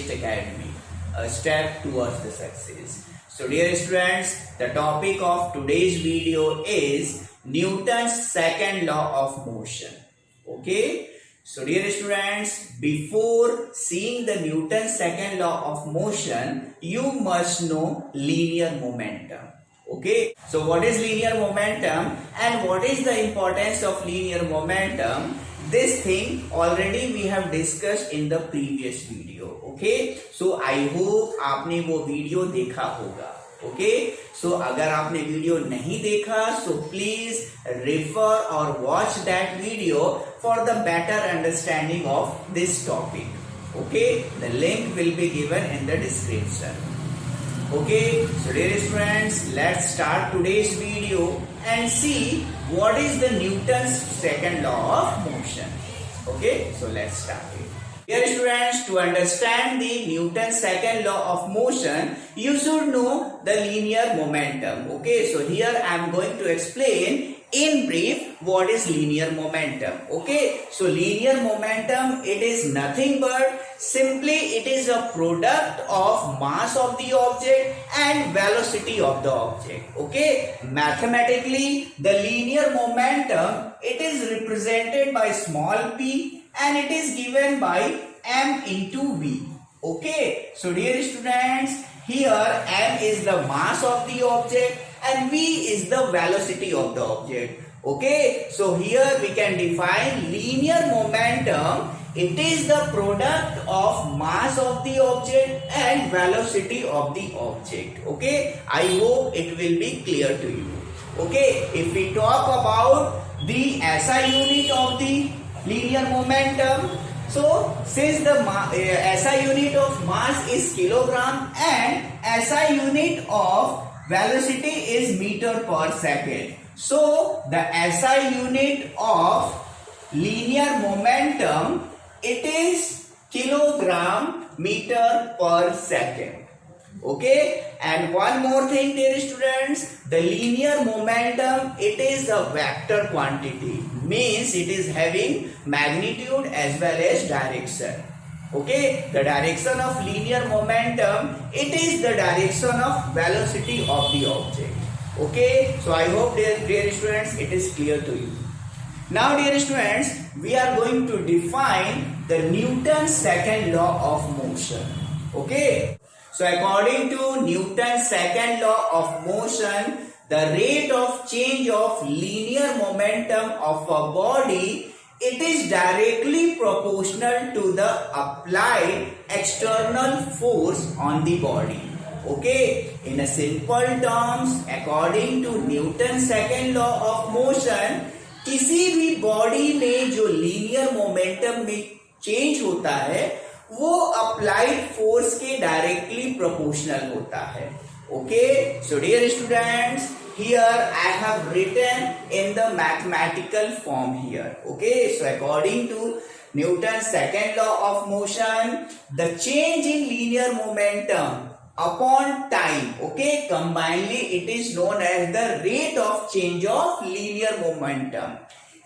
Best Academy, a step towards the success. So dear students, the topic of today's video is Newton's second law of motion. Okay. So dear students, before seeing the Newton's second law of motion, you must know linear momentum. Okay. So what is linear momentum and what is the importance of linear momentum? This thing already we have discussed in the previous video. Okay. So I hope आपने वो video देखा होगा. Okay. So अगर आपने video नहीं देखा, so please refer or watch that video for the better understanding of this topic. Okay. The link will be given in the description. Okay. So dear students, let's start today's video and see what is the Newton's second law of motion. Okay. So let's start it. Dear students, to understand the Newton's second law of motion, you should know the linear momentum. Okay, so here I am going to explain in brief what is linear momentum. Okay, so linear momentum, it is nothing but simply it is a product of mass of the object and velocity of the object. Okay, mathematically the linear momentum, it is represented by small p and it is given by m into v. Okay, so dear students, here m is the mass of the object and v is the velocity of the object. Okay, so here we can define linear momentum. It is the product of mass of the object and velocity of the object. Okay, I hope it will be clear to you. Okay, if we talk about the SI unit of the linear momentum, so since the SI unit of mass is kilogram and SI unit of velocity is meter per second, so the SI unit of linear momentum, it is kilogram meter per second. Okay, and one more thing dear students, the linear momentum, it is a vector quantity, means it is having magnitude as well as direction. Okay, the direction of linear momentum, it is the direction of velocity of the object. Okay, so I hope dear students, it is clear to you. Now dear students, we are going to define the Newton's second law of motion. Okay, so according to Newton's second law of motion, the rate of change of linear momentum of a body, it is directly proportional to the applied external force on the body. Okay, in a simple terms, according to Newton's second law of motion, किसी भी body में जो linear momentum में change होता है वो applied force के directly proportional होता है. Okay, so dear students, here I have written in the mathematical form here. Okay, so according to Newton's second law of motion, the change in linear momentum upon time, okay, combinedly it is known as the rate of change of linear momentum.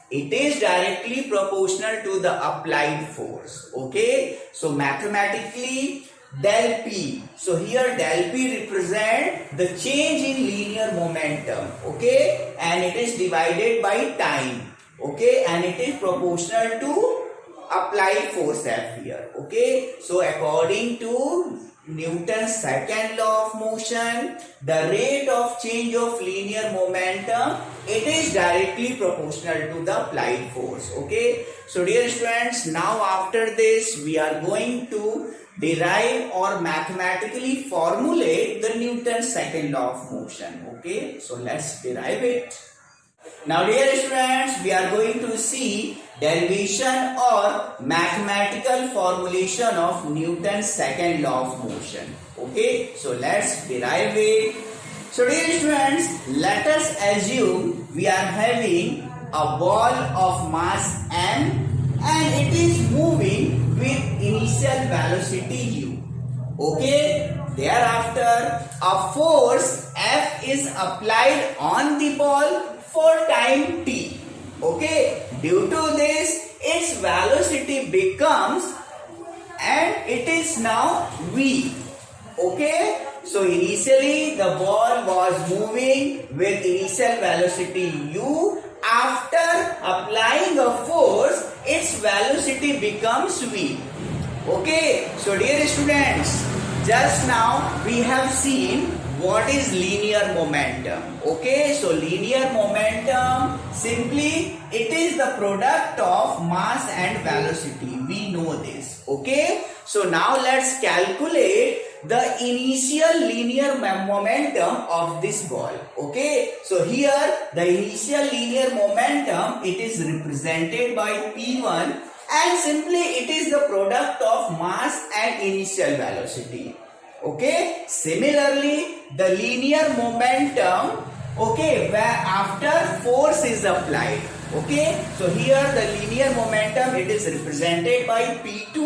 It is directly proportional to the applied force. Okay, so mathematically del P, so here del P represent the change in linear momentum. Okay, and it is divided by time. Okay, and it is proportional to applied force F here. Okay, so according to Newton's second law of motion, the rate of change of linear momentum, it is directly proportional to the applied force. Okay, so dear students, now after this we are going to derive or mathematically formulate the Newton's second law of motion. Okay, so let's derive it. Now dear students, we are going to see derivation or mathematical formulation of Newton's second law of motion. Okay, so let's derive it. So dear students, let us assume we are having a ball of mass m and it is moving with initial velocity u. Okay, thereafter a force F is applied on the ball for time t. Okay, due to this its velocity becomes and it is now V. Okay, so initially the ball was moving with initial velocity u. After applying a force, its velocity becomes v. Okay, so dear students, just now we have seen what is linear momentum. Okay, so linear momentum, simply it is the product of mass and velocity. We know this. Okay, so now let's calculate the initial linear momentum of this ball. Okay, so here the initial linear momentum, it is represented by P1, and simply it is the product of mass and initial velocity. Okay, similarly the linear momentum, okay, where after force is applied. Okay, so here the linear momentum, it is represented by P2,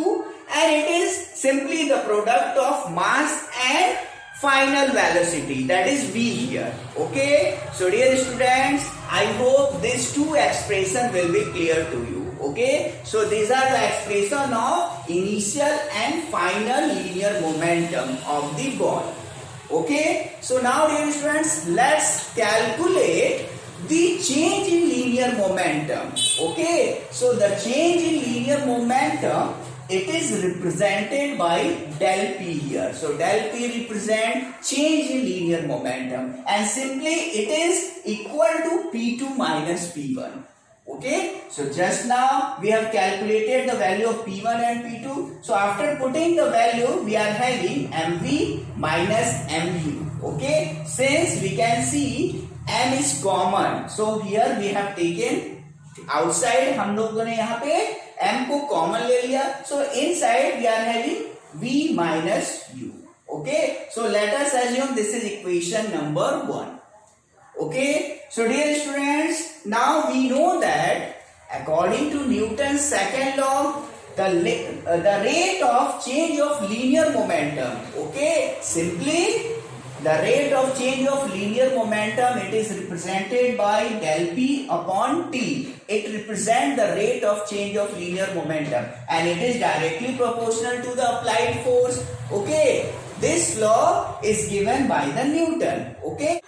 and it is simply the product of mass and final velocity, that is V here. Okay, so dear students, I hope these two expressions will be clear to you. Okay, so these are the expression of initial and final linear momentum of the ball. Okay, so now dear students, let's calculate the change in linear momentum. Okay, so the change in linear momentum, it is represented by del P here. So del P represent change in linear momentum, and simply it is equal to P2 minus P1. Okay, so just now we have calculated the value of P1 and P2. So after putting the value, we are having MV minus MU. Okay, since we can see M is common, so here we have taken outside, हम लोगों ने यहाँ पे M को common ले लिया. So inside we are having V minus U. Okay, so let us assume this is equation number 1. Okay, so dear students, now we know that according to Newton's second law, the rate of change of linear momentum, okay, simply the rate of change of linear momentum, it is represented by del P upon T. It represents the rate of change of linear momentum, and it is directly proportional to the applied force. Okay, this law is given by the Newton. Okay,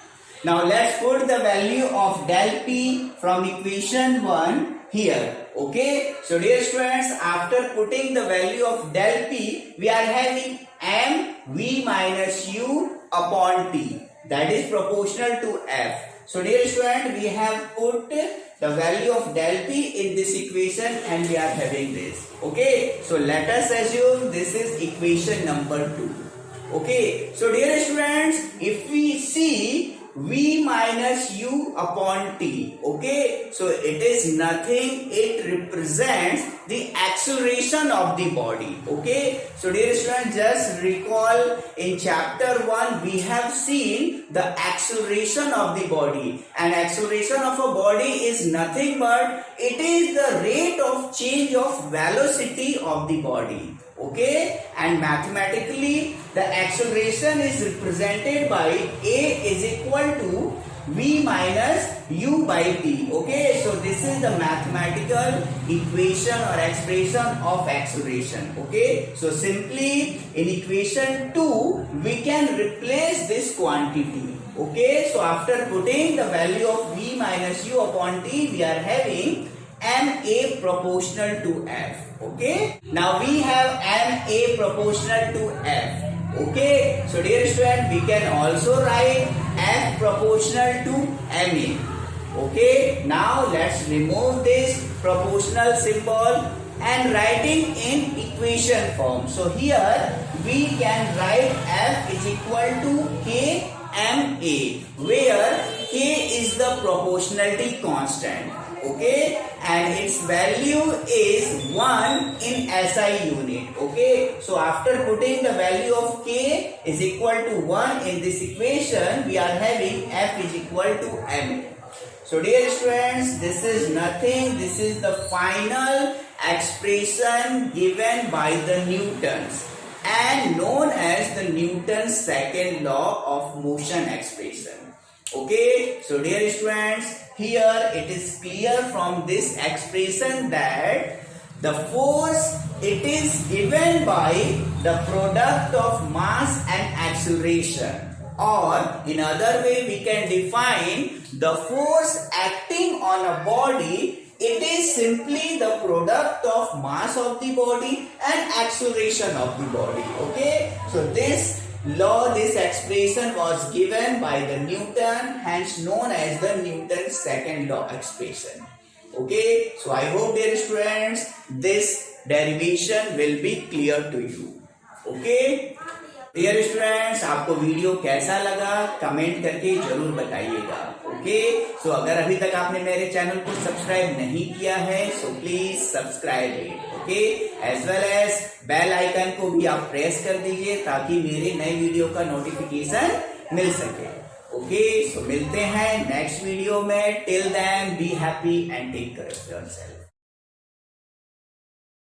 now let's put the value of del P from equation 1 here. Okay, so dear students, after putting the value of del P, we are having M V minus U upon T, that is proportional to F. So dear student, we have put the value of del P in this equation, and we are having this. Okay, so let us assume this is equation number 2. Okay, so dear students, if we see V minus U upon T, okay, so it is nothing, it represents the acceleration of the body. Okay, so dear students, just recall in chapter 1 we have seen the acceleration of the body, and acceleration of a body is nothing but it is the rate of change of velocity of the body. Okay, and mathematically the acceleration is represented by A is equal to V minus U by T. Okay, so this is the mathematical equation or expression of acceleration. Okay, so simply in equation 2 we can replace this quantity. Okay, so after putting the value of V minus U upon T, we are having MA proportional to F. Okay, now we have MA proportional to F. Okay, so dear student, we can also write F proportional to MA. Okay, now let's remove this proportional symbol and writing in equation form. So here we can write F is equal to KMA, where K is the proportionality constant. Okay, and its value is 1 in SI unit. Okay, so after putting the value of K is equal to 1 in this equation, we are having F is equal to MA. So dear students, this is nothing, this is the final expression given by the Newtons and known as the Newton's second law of motion expression. Okay, so dear students, here it is clear from this expression that the force it is given by the product of mass and acceleration, or in other way we can define the force acting on a body. It is simply the product of mass of the body and acceleration of the body. Okay, so this law, this expression was given by the Newton, hence known as the Newton's second law expression. Okay, so I hope, dear students, this derivation will be clear to you. Okay, dear students, आपको video कैसा लगा comment करके जरूर बताइएगा. Okay, सो अगर अभी तक आपने मेरे चैनल को सब्सक्राइब नहीं किया है so please subscribe it. Okay, as well as bell icon को भी आप प्रेस कर दीजिए ताकि मेरे नए वीडियो का नोटिफिकेशन मिल सके. ओके, सो मिलते हैं नेक्स्ट वीडियो में. Till then be happy and take care of yourself.